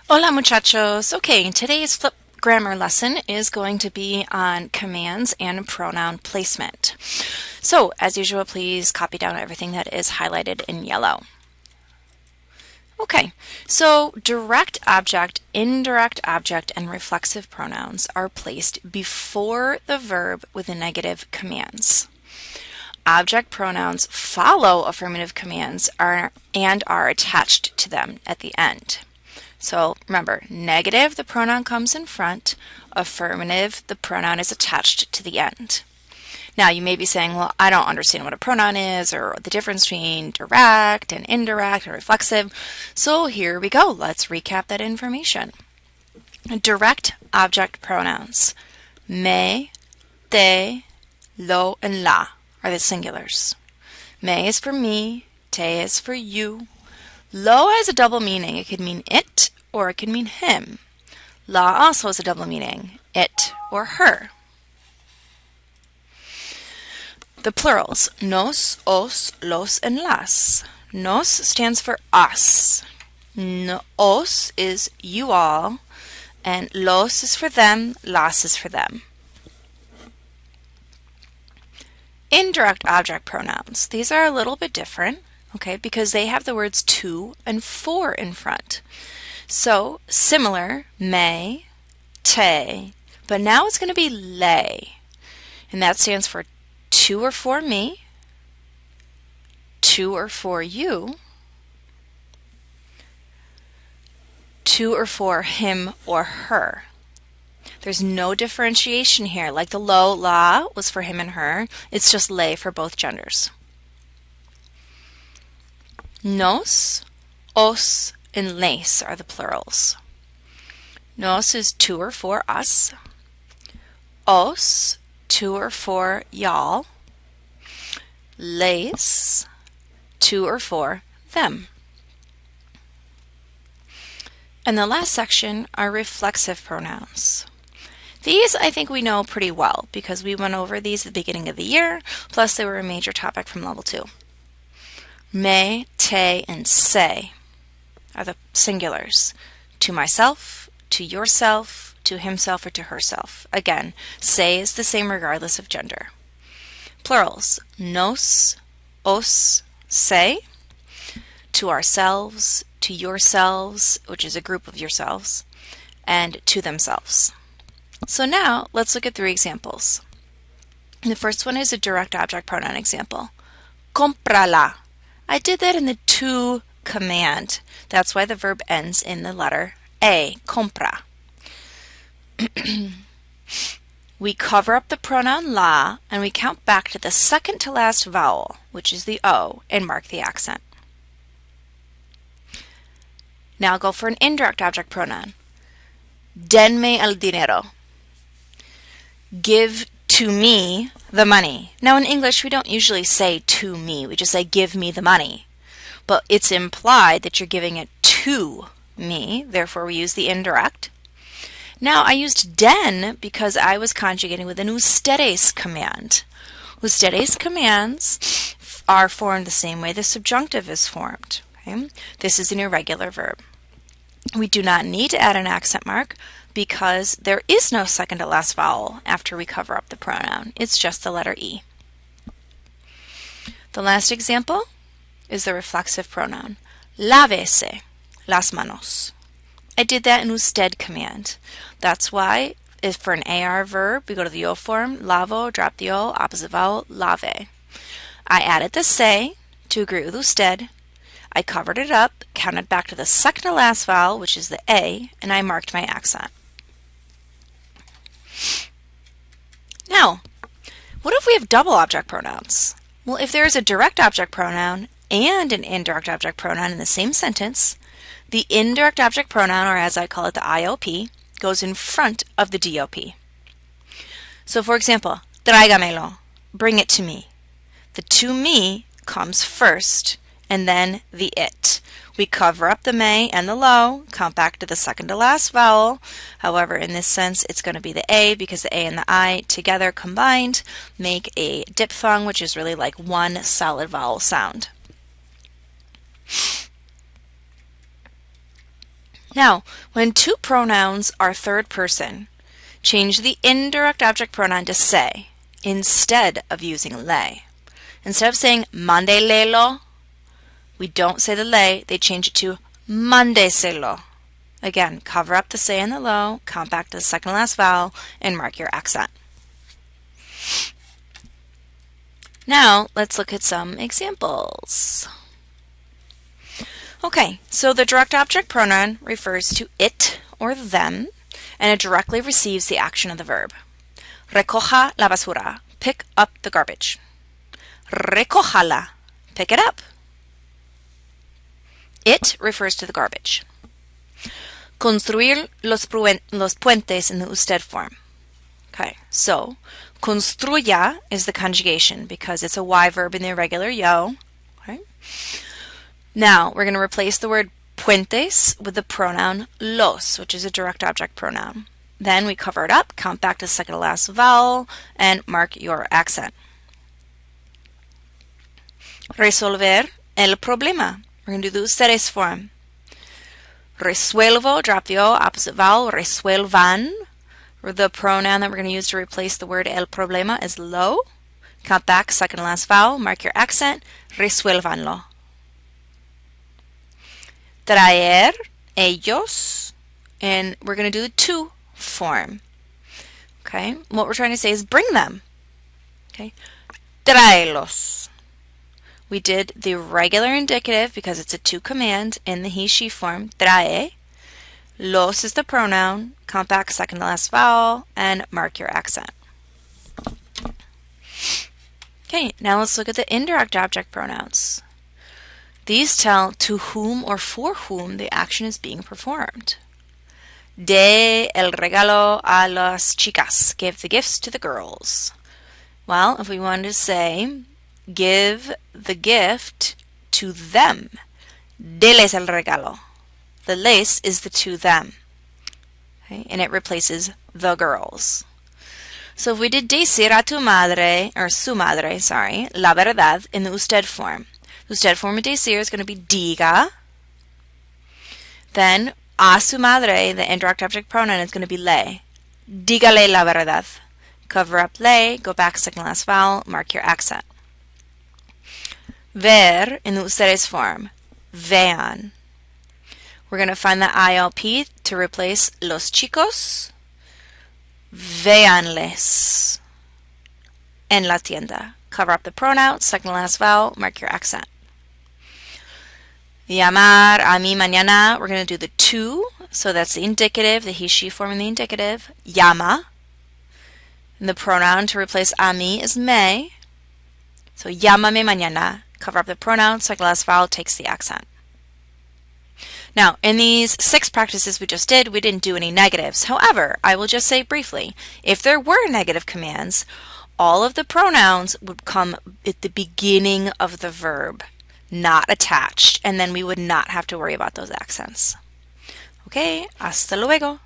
Hola muchachos. Okay, today's flip grammar lesson is going to be on commands and pronoun placement. So, as usual, please copy down everything that is highlighted in yellow. Okay, so direct object, indirect object, and reflexive pronouns are placed before the verb with the negative commands. Object pronouns follow affirmative commands and are attached to them at the end. So remember, negative, the pronoun comes in front. Affirmative, the pronoun is attached to the end. Now you may be saying, well, I don't understand what a pronoun is or the difference between direct and indirect and reflexive. So here we go. Let's recap that information. Direct object pronouns. Me, te, lo, and la are the singulars. Me is for me, te is for you. Lo has a double meaning. It could mean it or it could mean him. La also has a double meaning, it or her. The plurals, nos, os, los, and las. Nos stands for us. Os is you all, and los is for them, las is for them. Indirect object pronouns. These are a little bit different, okay, because they have the words to and for in front. So, similar, me, te, but now it's going to be le, and that stands for to or for me, to or for you, to or for him or her. There's no differentiation here. Like the lo, la was for him and her. It's just le for both genders. Nos, os, and les are the plurals. Nos is to or for us. Os, to or for y'all. Les, to or for them. And the last section are reflexive pronouns. These I think we know pretty well because we went over these at the beginning of the year, plus they were a major topic from level 2. Me, te, and se are the singulars. To myself, to yourself, to himself, or to herself. Again, se is the same regardless of gender. Plurals, nos, os, se, to ourselves, to yourselves, which is a group of yourselves, and to themselves. So now, let's look at 3 examples. The first one is a direct object pronoun example. Cómprala. I did that in the to command. That's why the verb ends in the letter A, compra. We cover up the pronoun la, and we count back to the second to last vowel, which is the O, and mark the accent. Now go for an indirect object pronoun. Denme el dinero. Give to me the money. Now in English, we don't usually say to me. We just say give me the money. But it's implied that you're giving it to me. Therefore, we use the indirect. Now, I used den because I was conjugating with an ustedes command. Ustedes commands are formed the same way the subjunctive is formed. Okay? This is an irregular verb. We do not need to add an accent mark because there is no second to last vowel after we cover up the pronoun. It's just the letter E. The last example is the reflexive pronoun. Lávese las manos. I did that in usted command. That's why if for an AR verb, we go to the O form, lavo, drop the O, opposite vowel, lave. I added the se to agree with usted. I covered it up, counted back to the second to last vowel, which is the A, and I marked my accent. Now, what if we have double object pronouns? Well, if there is a direct object pronoun and an indirect object pronoun in the same sentence, the indirect object pronoun, or as I call it, the IOP, goes in front of the DOP. So for example, tráigamelo, bring it to me. The to me comes first, and then the it. We cover up the me and the lo, count back to the second to last vowel. However, in this sense, it's going to be the A because the A and the I together combined make a diphthong, which is really like one solid vowel sound. Now, when two pronouns are third person, change the indirect object pronoun to se instead of using le. Instead of saying mándelo, we don't say the le, they change it to mándeselo. Again, cover up the se and the lo, count back to the second last vowel, and mark your accent. Now, let's look at some examples. Okay, so the direct object pronoun refers to it or them, and it directly receives the action of the verb. Recoja la basura, pick up the garbage. Recójala, pick it up. It refers to the garbage. Construir los puentes in the usted form. Okay, so construya is the conjugation because it's a Y verb in the irregular yo. Okay. Now, we're going to replace the word puentes with the pronoun los, which is a direct object pronoun. Then we cover it up, count back to the second to last vowel, and mark your accent. Resolver el problema. We're going to do the ustedes form. Resuelvo, drop the O, opposite vowel, resuelvan. The pronoun that we're going to use to replace the word el problema is lo. Count back, second to last vowel, mark your accent, resuelvanlo. Traer, ellos, and we're going to do the to form. Okay, what we're trying to say is bring them. Okay, tráelos. We did the regular indicative because it's a to command in the he, she form, trae. Los is the pronoun, count back second to last vowel, and mark your accent. Okay, now let's look at the indirect object pronouns. These tell to whom or for whom the action is being performed. De el regalo a las chicas. Give the gifts to the girls. Well, if we wanted to say, give the gift to them. Deles el regalo. The les is the to them. Okay, and it replaces the girls. So if we did decir a tu madre, or su madre, sorry, la verdad in the usted form. The usted form of decir is going to be diga. Then a su madre, the indirect object pronoun, is going to be le. Dígale la verdad. Cover up le, go back second last vowel, mark your accent. Ver in the ustedes form. Vean. We're going to find the IOP to replace los chicos. Véanles en la tienda. Cover up the pronoun, second to last vowel, mark your accent. Llamar a mí mañana, we're going to do the to, so that's the indicative, the he, she form in the indicative. Llama. And the pronoun to replace a mí is me. So llámame mañana. Cover up the pronoun, second to last vowel takes the accent. Now, in these 6 practices we just did, we didn't do any negatives. However, I will just say briefly, if there were negative commands, all of the pronouns would come at the beginning of the verb, not attached, and then we would not have to worry about those accents. Okay, hasta luego.